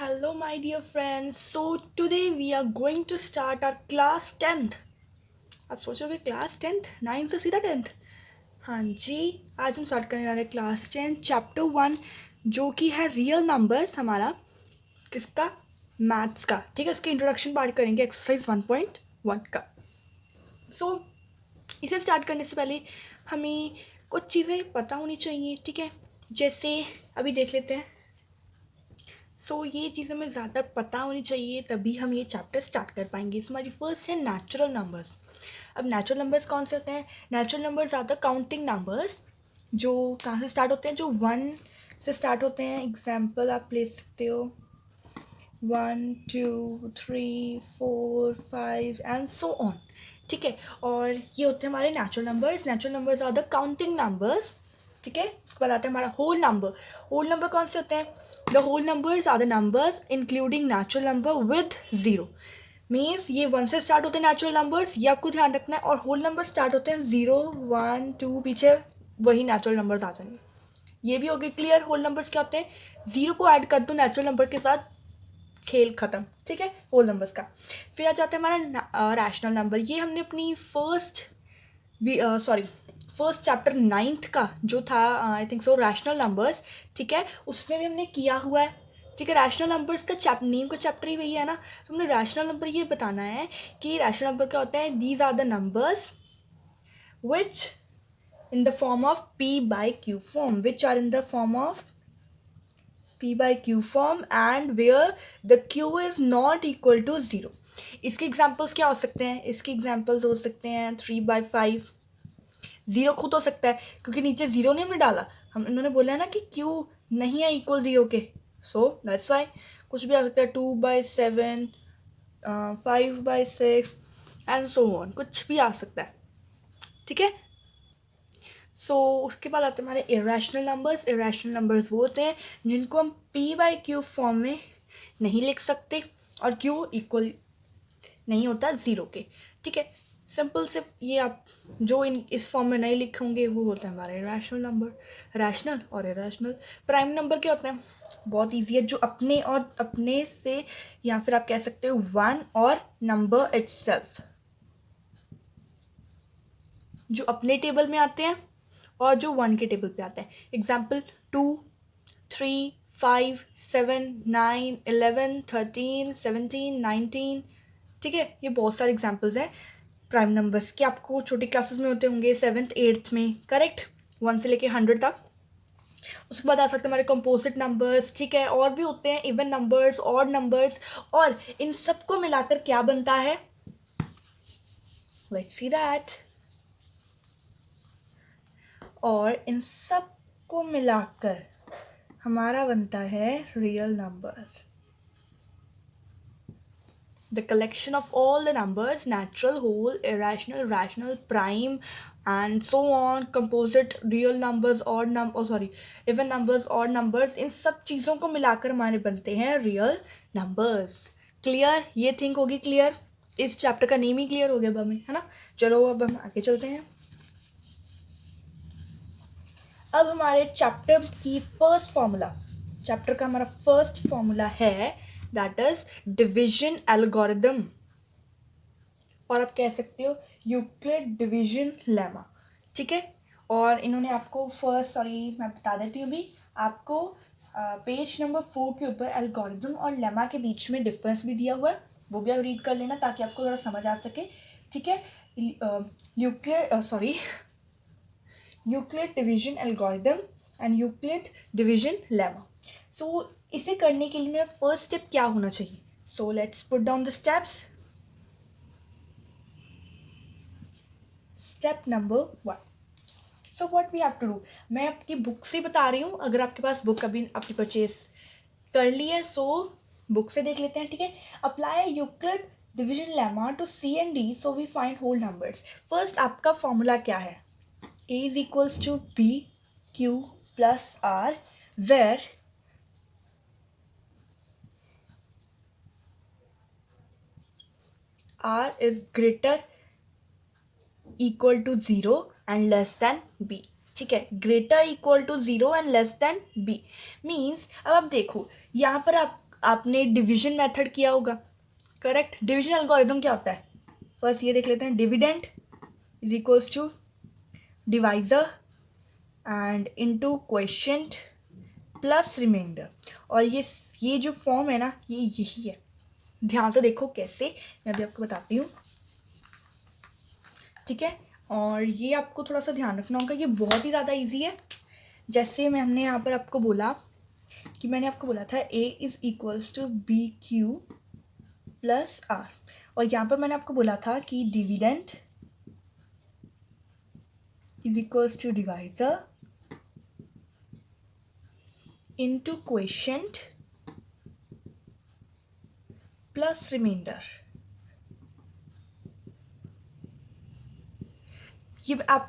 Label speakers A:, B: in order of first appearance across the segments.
A: Hello, my dear friends. So, today we are going to start our class 10th. आप सोचोगे class 10th 9 से सीधा 10th। हाँ जी, आज हम स्टार्ट करने जा रहे हैं क्लास 10 चैप्टर 1 जो कि है रियल नंबर्स हमारा किसका मैथ्स का। ठीक है, इसके इंट्रोडक्शन पार्ट करेंगे एक्सरसाइज 1.1 का। सो इसे स्टार्ट करने से पहले हमें कुछ चीज़ें पता होनी चाहिए। ठीक है, जैसे अभी देख लेते हैं। ये चीज़ हमें ज़्यादा पता होनी चाहिए तभी हम ये चैप्टर स्टार्ट कर पाएंगे। हमारी फर्स्ट है नेचुरल नंबर्स। अब नेचुरल नंबर्स कौन से होते हैं? Natural numbers are the counting numbers जो कहाँ से स्टार्ट होते हैं, जो 1 से स्टार्ट होते हैं। एग्जाम्पल आप ले सकते हो 1 2 3 4 5 एंड सो ऑन। ठीक है, और ये होते हैं हमारे natural numbers. Natural numbers are the counting numbers. ठीक है, उसके बाद आता है हमारा होल नंबर। होल नंबर कौन से होते हैं? The whole numbers are the numbers including natural number with zero. Means ये 1 से स्टार्ट होते हैं नेचुरल नंबर्स, ये आपको ध्यान रखना है। और होल नंबर स्टार्ट होते हैं 0 1 2, पीछे वही नेचुरल नंबर्स आ जाएंगे। ये भी हो गए क्लियर। होल नंबर्स क्या होते हैं? 0 को ऐड कर दो नेचुरल नंबर के साथ, खेल ख़त्म। ठीक है, होल नंबर्स का। फिर आ जाता है हमारा रैशनल नंबर। ये हमने अपनी फर्स्ट चैप्टर 9th का जो था, I think so, rational numbers. ठीक है, उसमें भी हमने किया हुआ है। ठीक है, रैशनल नंबर्स का नेम का चैप्टर ही वही है ना। तो हमने रैशनल नंबर ये बताना है कि रैशनल नंबर क्या होते हैं। These are the numbers which in the form of p by q form, which are in the form of p by q form and where the q is not equal to 0। इसके examples क्या हो सकते हैं? इसके examples हो सकते हैं 3/5। 0 खुद हो सकता है क्योंकि नीचे 0 नहीं हमने डाला, हम इन्होंने बोला है ना कि q नहीं है इक्वल 0 के। सो दैट्स वाई कुछ भी आ सकता है। 2/7, 5/6 एंड सो ऑन, कुछ भी आ सकता है। ठीक है, उसके बाद आते हैं हमारे इरेशनल नंबर्स। इरेशनल नंबर्स वो होते हैं जिनको हम p/q फॉर्म में नहीं लिख सकते और q इक्वल नहीं होता 0 के। ठीक है, सिंपल से ये आप जो इस फॉर्म में नहीं लिखोगे वो होता है हमारे रैशनल नंबर। रैशनल और इरेशनल। प्राइम नंबर क्या होते हैं? बहुत इजी है, जो अपने और अपने से, या फिर आप कह सकते हो 1 और नंबर इटसेल्फ, जो अपने टेबल में आते हैं और जो 1 के टेबल पे आते हैं। एग्जाम्पल 2 3 5 7 9 11 13 17 19। ठीक है, ये बहुत सारे एग्जाम्पल्स हैं प्राइम नंबर्स के। आपको छोटी क्लासेस में होते होंगे 7th 8th में, करेक्ट, 1 से लेके 100 तक। उसके बाद आ सकते हैं हमारे कंपोजिट नंबर्स। ठीक है, और भी होते हैं इवन नंबर्स, ऑड नंबर्स, और इन सबको मिलाकर क्या बनता है? Let's see that. और इन सब को मिलाकर हमारा बनता है real numbers. The collection of all the numbers, natural, whole, irrational, rational, prime, and so on, composite, real numbers, even numbers, odd numbers, इन सब चीज़ों को मिलाकर हमारे बनते हैं रियल नंबर्स। क्लियर? ये थिंक होगी क्लियर। इस चैप्टर का नेम ही क्लियर हो गया अब हमें, है ना। चलो अब हम आगे चलते हैं। अब हमारे चैप्टर की चैप्टर का हमारा फर्स्ट फॉर्मूला है, दैट इज डिविजन एल्गोरिदम, और आप कह सकते हो यूक्लिड डिवीजन लेमा। ठीक है, और इन्होंने आपको मैं बता देती हूँ अभी आपको, पेज नंबर 4 के ऊपर एल्गोरिदम और लेमा के बीच में डिफरेंस भी दिया हुआ है, वो भी आप रीड कर लेना ताकि आपको थोड़ा समझ आ सके। ठीक है, Euclid division algorithm and Euclid division lemma. इसे करने के लिए मेरा फर्स्ट स्टेप क्या होना चाहिए? Let's put down the steps. Step number 1, what we have to do. मैं आपकी बुक से बता रही हूँ, अगर आपके पास बुक अभी आपने परचेज कर ली है बुक से देख लेते हैं। ठीक है, apply Euclid division lemma to c and d, so we find whole numbers. First आपका फॉर्मूला क्या है? A is equals to B Q plus R, where R is greater equal to 0 and less than B। ठीक है, greater equal to 0 and less than B means, अब आप देखो यहाँ पर आप आपने डिवीजन मेथड किया होगा, करेक्ट। डिवीजन एल्गोरिथम क्या होता है, फर्स्ट ये देख लेते हैं। Dividend is equals to divisor and into quotient plus remainder. और ये जो फॉर्म है ना, ये यही है। ध्यान से देखो कैसे, मैं अभी आपको बताती हूँ, ठीक है। और ये आपको थोड़ा सा ध्यान रखना होगा, ये बहुत ही ज़्यादा इजी है। जैसे हमने यहाँ पर आपको बोला कि मैंने आपको बोला था A is equals to B Q plus R, और यहाँ पर मैंने आपको बोला था कि dividend is equals to divisor into quotient plus remainder.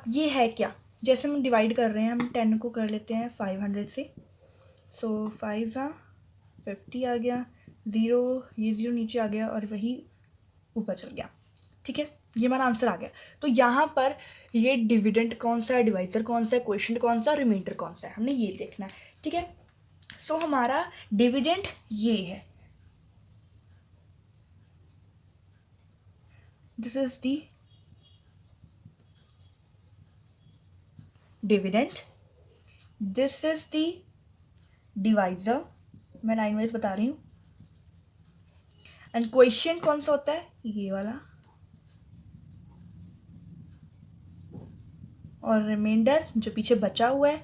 A: ये है क्या, जैसे हम डिवाइड कर रहे हैं, हम 10 को कर लेते हैं 500 से, सो 5 50 आ गया, ज़ीरो, ये ज़ीरो नीचे आ गया और वही ऊपर चल गया, ठीक है। ये हमारा आंसर आ गया। तो यहाँ पर ये डिविडेंड कौन सा है, डिवाइजर कौन सा है, क्वोशिएंट कौन सा, रिमाइंडर कौन सा है, हमने ये देखना है, ठीक है। सो हमारा डिविडेंड ये है, this is the dividend, this is the divisor, मैं लाइन वाइज बता रही हूँ। एंड क्वोशिएंट कौन सा होता है, ये वाला, और रिमाइंडर जो पीछे बचा हुआ है,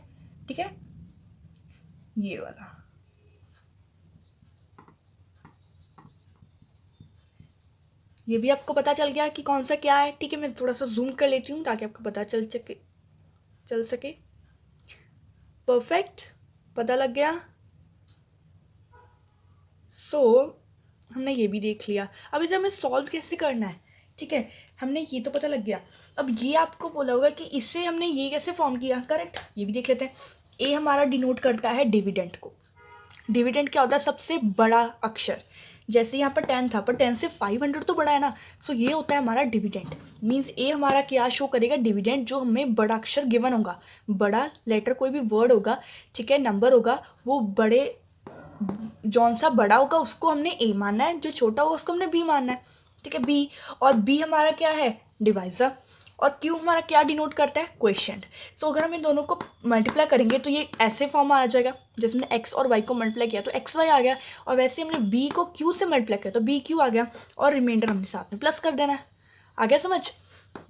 A: ठीक है, ये वाला। ये भी आपको पता चल गया कि कौन सा क्या है, ठीक है। मैं थोड़ा सा जूम कर लेती हूँ ताकि आपको पता चल सके। परफेक्ट, पता लग गया। सो हमने ये भी देख लिया। अब इसे हमें सॉल्व कैसे करना है, ठीक है, हमने ये तो पता लग गया। अब ये आपको बोला होगा कि इससे हमने ये कैसे फॉर्म किया, करेक्ट, ये भी देख लेते हैं। ए हमारा डिनोट करता है डिविडेंड को। डिविडेंड क्या होता है, सबसे बड़ा अक्षर। जैसे यहाँ पर 10 था, पर 10 से 500 तो बड़ा है ना, सो ये होता है हमारा डिविडेंड। मीन्स ए हमारा क्या शो करेगा, डिविडेंड, जो हमें बड़ा अक्षर गिवन होगा, बड़ा लेटर कोई भी वर्ड होगा, ठीक है, नंबर होगा, वो बड़े जौन सा बड़ा होगा उसको हमने ए मानना है, जो छोटा होगा उसको हमने बी मानना है, ठीक है, बी। और बी हमारा क्या है, डिवाइजर, और क्यू हमारा क्या डिनोट करता है, क्वोशिएंट। सो अगर हम इन दोनों को मल्टीप्लाई करेंगे तो ये ऐसे फॉर्म आ जाएगा, जैसे हमने एक्स और वाई को मल्टीप्लाई किया तो एक्स वाई आ गया, और वैसे हमने बी को क्यू से मल्टीप्लाई किया तो बी क्यू आ गया, और रिमाइंडर हमने साथ में प्लस कर देना है। आ गया समझ।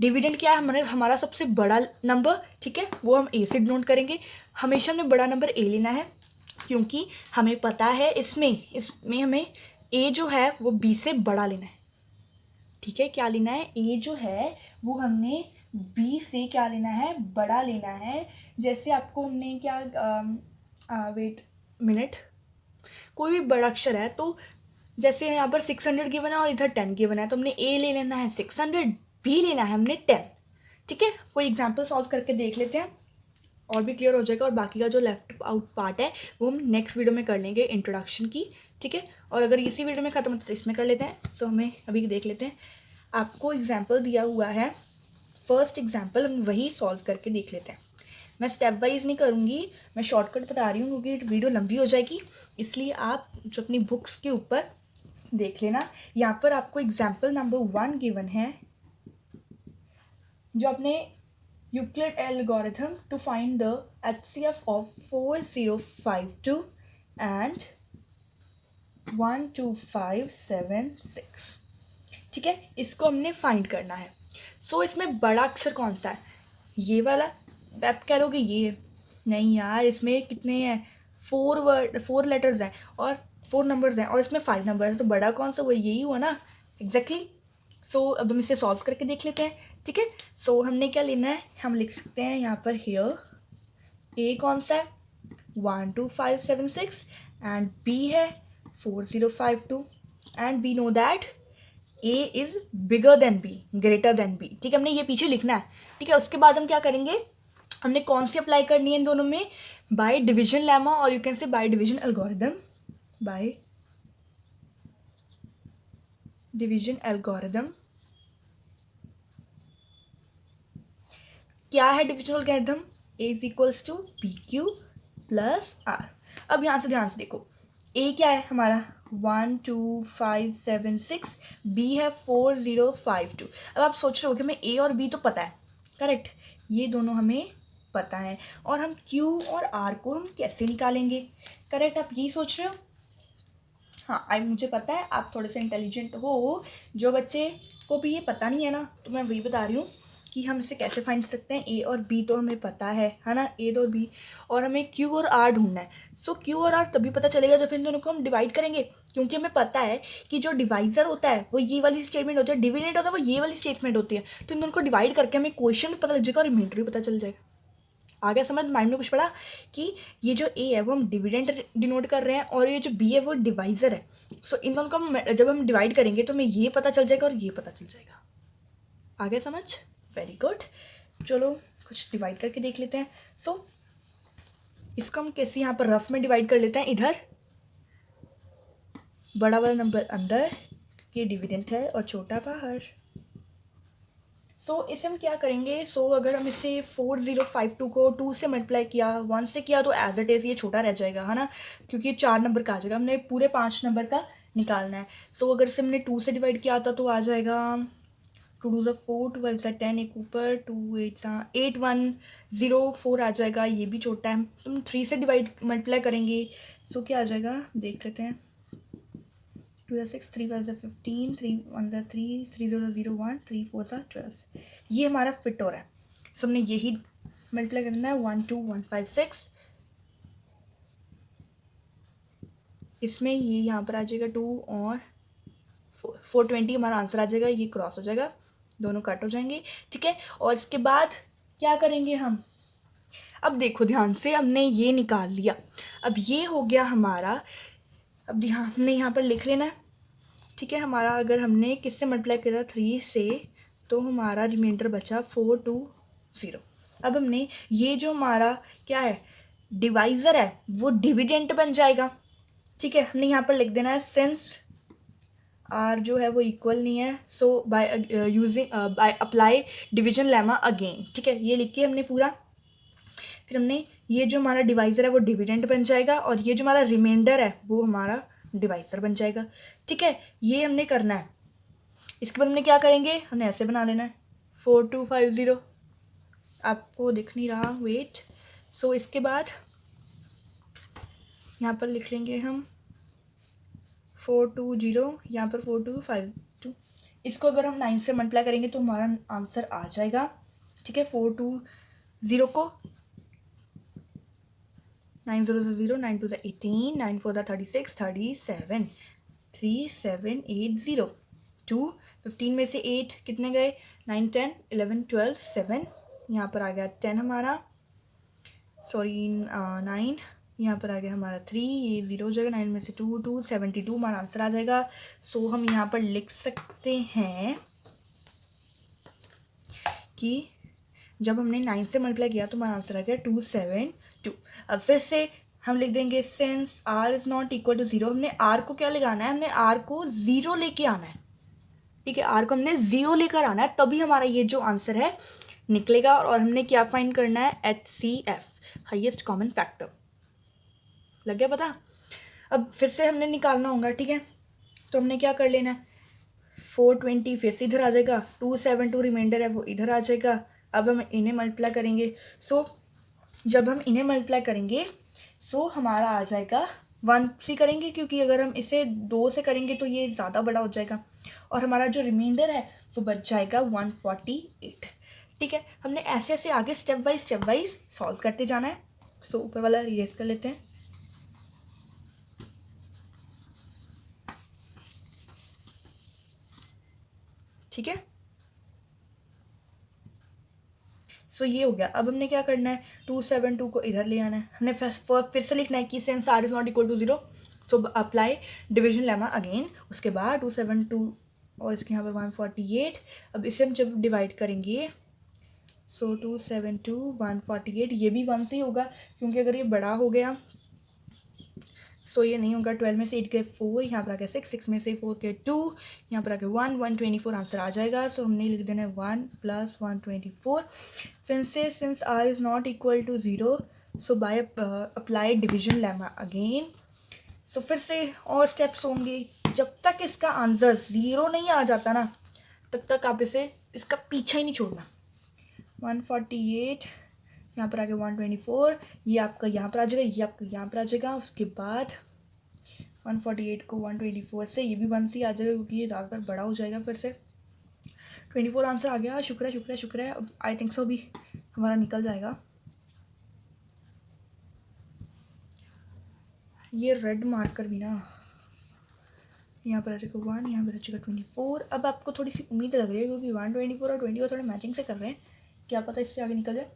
A: डिविडेंड क्या है, हमारा सबसे बड़ा नंबर, ठीक है, वो हम ए से डिनोट करेंगे। हमेशा हमने बड़ा नंबर ए लेना है, क्योंकि हमें पता है इसमें हमें ए जो है वो बी से बड़ा लेना है, ठीक है। क्या लेना है, ए जो है वो हमने बी से क्या लेना है, बड़ा लेना है। जैसे आपको हमने क्या वेट मिनट, कोई भी बड़ा अक्षर है, तो जैसे यहाँ पर 600 गिवन है और इधर 10 गिवन है, तो हमने ए ले लेना है 600, बी लेना है हमने 10, ठीक है। कोई एग्जाम्पल सॉल्व करके देख लेते हैं और भी क्लियर हो जाएगा। और बाकी का जो लेफ्ट आउट पार्ट है वो हम नेक्स्ट वीडियो में कर लेंगे, इंट्रोडक्शन की, ठीक है। और अगर इसी वीडियो में ख़त्म होता तो इसमें कर लेते हैं। सो हमें अभी देख लेते हैं, आपको एग्जाम्पल दिया हुआ है, फर्स्ट एग्जाम्पल हम वही सॉल्व करके देख लेते हैं। मैं स्टेप वाइज नहीं करूँगी, मैं शॉर्टकट बता रही हूँ क्योंकि वीडियो लंबी हो जाएगी, इसलिए आप जो अपनी बुक्स के ऊपर देख लेना। यहाँ पर आपको एग्जाम्पल नंबर 1 गिवन है, जो अपने Euclid algorithm to find the HCF of 4052 and 12576, ठीक है, इसको हमने फाइंड करना है। सो इसमें बड़ा अक्षर कौन सा है, ये वाला। आप कह लोगे ये नहीं यार, इसमें कितने हैं, 4 लेटर्स हैं और 4 नंबर्स हैं और इसमें 5 नंबर है, तो बड़ा कौन सा, वो यही हुआ ना, एग्जैक्टली। सो अब हम इसे सॉल्व करके देख लेते हैं, ठीक है। सो हमने क्या लेना है, हम लिख सकते हैं यहाँ पर हियर ए कौन सा है, 12576 एंड बी है 4052 and we know that A is bigger than B, greater than B, ठीक है। हमने ये पीछे लिखना है, ठीक है। उसके बाद हम क्या करेंगे, हमने कौन सी अप्लाई करनी है इन दोनों में, बाय डिवीजन लेमा, और you can say by division algorithm, by division algorithm. क्या है division algorithm, A is equals to B Q plus R. अब यहाँ से ध्यान से देखो, ए क्या है हमारा 1 2 5 7 6, बी है 4 0 5 2। अब आप सोच रहे हो कि हमें ए और बी तो पता है, करेक्ट, ये दोनों हमें पता है, और हम क्यू और आर को हम कैसे निकालेंगे, करेक्ट, आप यही सोच रहे हो। हाँ, आई मुझे पता है आप थोड़े से इंटेलिजेंट हो, जो बच्चे को भी ये पता नहीं है ना, तो मैं वही बता रही हूँ कि हम इसे कैसे फाइंड कर सकते हैं। ए और बी तो हमें पता है ना, ए और बी, और हमें क्यू और आर ढूंढना है। सो क्यू और आर तभी पता चलेगा जब इन दोनों को हम डिवाइड करेंगे, क्योंकि हमें पता है कि जो डिवाइजर होता है वो ये वाली स्टेटमेंट होती है, डिविडेंड होता है वो ये वाली स्टेटमेंट होती है। तो इन दोनों को डिवाइड करके हमें क्वेश्चन भी पता लग जाएगा और रिमाइंडर भी पता चल जाएगा। आगे समझ माइंड में कुछ पड़ा कि ये जो ए है वो हम डिविडेंड डिनोट कर रहे हैं और ये जो बी है वो डिवाइजर है। सो इन दोनों को हम जब हम डिवाइड करेंगे तो हमें ये पता चल जाएगा और ये पता चल जाएगा। आगे समझ, वेरी गुड। चलो कुछ डिवाइड करके देख लेते हैं। सो इसको हम कैसे यहाँ पर रफ में डिवाइड कर लेते हैं, इधर बड़ा वाला नंबर अंदर, ये डिविडेंड है, और छोटा बाहर। सो इसे हम क्या करेंगे, अगर हम इसे 4052 को 2 से मल्टीप्लाई किया, 1 से किया, तो एज इट इज़ ये छोटा रह जाएगा, है ना, क्योंकि ये 4 नंबर का आ जाएगा, हमने पूरे 5 नंबर का निकालना है। अगर इसे हमने 2 से डिवाइड किया था तो आ जाएगा 2 2 4, 2 5 10, एक ऊपर 2 8 8 1 0 4 आ जाएगा, ये भी छोटा है। हम 3 से डिवाइड मल्टीप्लाई करेंगे, क्या आ जाएगा देख लेते हैं। 2 6 3 5 15, 3 1 3 3 0 0 1 3 4 12, ये हमारा फिट हो रहा है। हमने यही मल्टीप्लाई करना है 1 2 1 5 6, इसमें ये यहाँ पर आ जाएगा 2 और 420 हमारा आंसर आ जाएगा, ये क्रॉस हो जाएगा, दोनों कट हो जाएंगे, ठीक है। और इसके बाद क्या करेंगे हम, अब देखो ध्यान से, हमने ये निकाल लिया, अब ये हो गया हमारा, अब हमने यहाँ पर लिख लेना है, ठीक है। हमारा अगर हमने किससे मल्टीप्लाई करा 3 से, तो हमारा रिमाइंडर बचा 420। अब हमने ये जो हमारा क्या है डिवाइज़र है वो डिविडेंट बन जाएगा, ठीक है। हमने यहाँ पर लिख देना है सिंस आर जो है वो इक्वल नहीं है, by using by apply division lemma again, ठीक है, ये लिख के हमने पूरा। फिर हमने ये जो हमारा डिवाइज़र है वो डिविडेंट बन जाएगा, और ये जो हमारा रिमाइंडर है वो हमारा डिवाइज़र बन जाएगा, ठीक है। ये हमने करना है। इसके बाद हमने क्या करेंगे, हमने ऐसे बना लेना है 4250, आपको दिख नहीं रहा, वेट। इसके बाद यहाँ पर लिख लेंगे हम 420, यहाँ पर 4252। इसको अगर हम 9 से मल्टीप्लाई करेंगे तो हमारा आंसर आ जाएगा, ठीक है। 420 को 9 0 0, 9 2 18, 9 4 36, 37, 3780, 2 15 में से 8 कितने गए, 9 10 11 12 7, यहाँ पर आ गया 10 हमारा, सॉरी 9, यहाँ पर आ गया हमारा 3, ये 0 हो जाएगा, 9 में से 2 2 72 हमारा आंसर आ जाएगा। हम यहाँ पर लिख सकते हैं कि जब हमने 9 से मल्टीप्लाई किया तो हमारा आंसर आ गया 272। अब फिर से हम लिख देंगे since R is not equal to 0, हमने आर को क्या लगाना है, हमने आर को 0 लेके आना है, ठीक है। आर को हमने 0 लेकर आना है, तभी हमारा ये जो आंसर है निकलेगा। और हमने क्या फाइंड करना है, HCF, हाईएस्ट कॉमन फैक्टर, लग गया पता। अब फिर से हमने निकालना होगा, ठीक है। तो हमने क्या कर लेना है, 420 फिर से इधर आ जाएगा, 272 रिमाइंडर है वो इधर आ जाएगा। अब हम इन्हें मल्टीप्लाई करेंगे, जब हम इन्हें मल्टीप्लाई करेंगे हमारा आ जाएगा 1 से करेंगे, क्योंकि अगर हम इसे 2 से करेंगे तो ये ज़्यादा बड़ा हो जाएगा, और हमारा जो रिमाइंडर है वो बच जाएगा 148, ठीक है। हमने ऐसे ऐसे आगे स्टेप वाइज सॉल्व करते जाना है। ऊपर वाला इरेज कर लेते हैं, ठीक है। ये हो गया। अब हमने क्या करना है, 272 को इधर ले आना है, हमने फिर से लिखना है कि since R is not equal to 0, apply division lemma again. उसके बाद 272 और इसके यहाँ पर 148। अब इसे हम जब डिवाइड करेंगे 272 148, ये भी 1 से ही होगा, क्योंकि अगर ये बड़ा हो गया ये नहीं होगा। 12 में से 8 गए 4, यहाँ पर आ गया 6, 6 में से 4 के 2, यहाँ पर आ गया 1, 124 आंसर आ जाएगा। हमने लिख देना है 1 + 124। फिर से since R is not equal to 0, by apply division lemma again. So फिर से और स्टेप्स होंगे। जब तक इसका आंसर 0 नहीं आ जाता ना, तब तक आप इसका पीछा ही नहीं छोड़ना। 148, यहाँ पर आ गया 124, ये आपका यहाँ पर आ जाएगा, ये आपका यहाँ पर आ जाएगा। उसके बाद 148 को 124 से ये भी 1 से आ जाएगा, क्योंकि ये ज़्यादातर बड़ा हो जाएगा। फिर से 24 आंसर आ गया। शुक्र है, शुक्र है, शुक्र है। अब आई थिंक सो भी हमारा निकल जाएगा। ये रेड मार्कर भी ना, यहाँ पर आ जाएगा 1, यहाँ पर आ जाएगा 24। अब आपको थोड़ी सी उम्मीद लग रही है, क्योंकि 124 और 24 थोड़े मैचिंग से कर रहे हैं, क्या पता इससे आगे निकल जाए।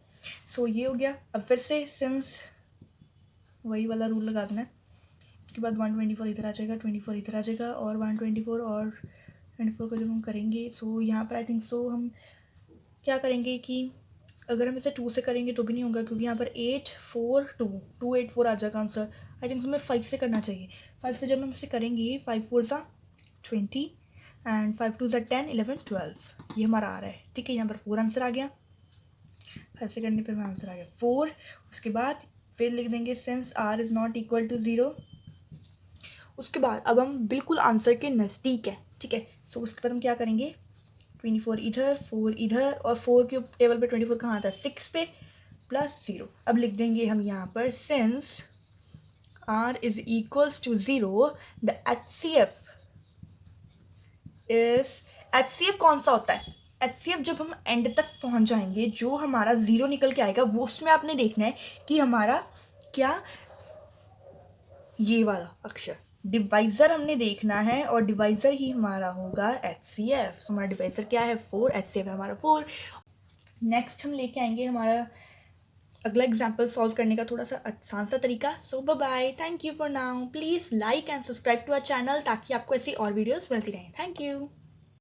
A: सो ये हो गया। अब फिर से सिंस वही वाला रूल लगा देना है। उसके बाद 124 इधर आ जाएगा, 24 इधर आ जाएगा, और 124 और 24 को जब हम करेंगे, सो यहाँ पर आई थिंक सो हम क्या करेंगे कि अगर हम इसे 2 से करेंगे तो भी नहीं होगा, क्योंकि यहाँ पर 8 4 2 284 आ जाएगा आंसर। आई थिंक हमें 5 से करना चाहिए। 5 से जब हम इसे करेंगे, 5 4 सा 20 एंड 5 2 सा 10 11 12, ये हमारा आ रहा है। ठीक है, यहाँ पर 4 आंसर आ गया। 5 से करने पर हमारा आंसर आ गया 4। उसके बाद फिर लिख देंगे since r is not equal to 0। उसके बाद अब हम बिल्कुल आंसर के नज़दीक है। ठीक है, सो उसके बाद हम क्या करेंगे, 24 इधर, 4 इधर, और 4 के टेबल पे 24 कहाँ आता है, 6 पे, प्लस 0। अब लिख देंगे हम यहाँ पर since r is equals to 0 the HCF is, HCF कौन सा होता है, HCF जब हम एंड तक पहुँच जाएंगे, जो हमारा 0 निकल के आएगा, वो उसमें आपने देखना है कि हमारा क्या, ये वाला अक्षर डिवाइज़र हमने देखना है, और डिवाइज़र ही हमारा होगा HCF। हमारा डिवाइज़र क्या है, 4, HCF है हमारा 4। नेक्स्ट हम लेके आएंगे हमारा अगला एग्जाम्पल सॉल्व करने का थोड़ा सा आसान सा तरीका। So bye, thank you for now. Please like and subscribe to our channel, ताकि आपको ऐसी और वीडियोस मिलती रहें। Thank you.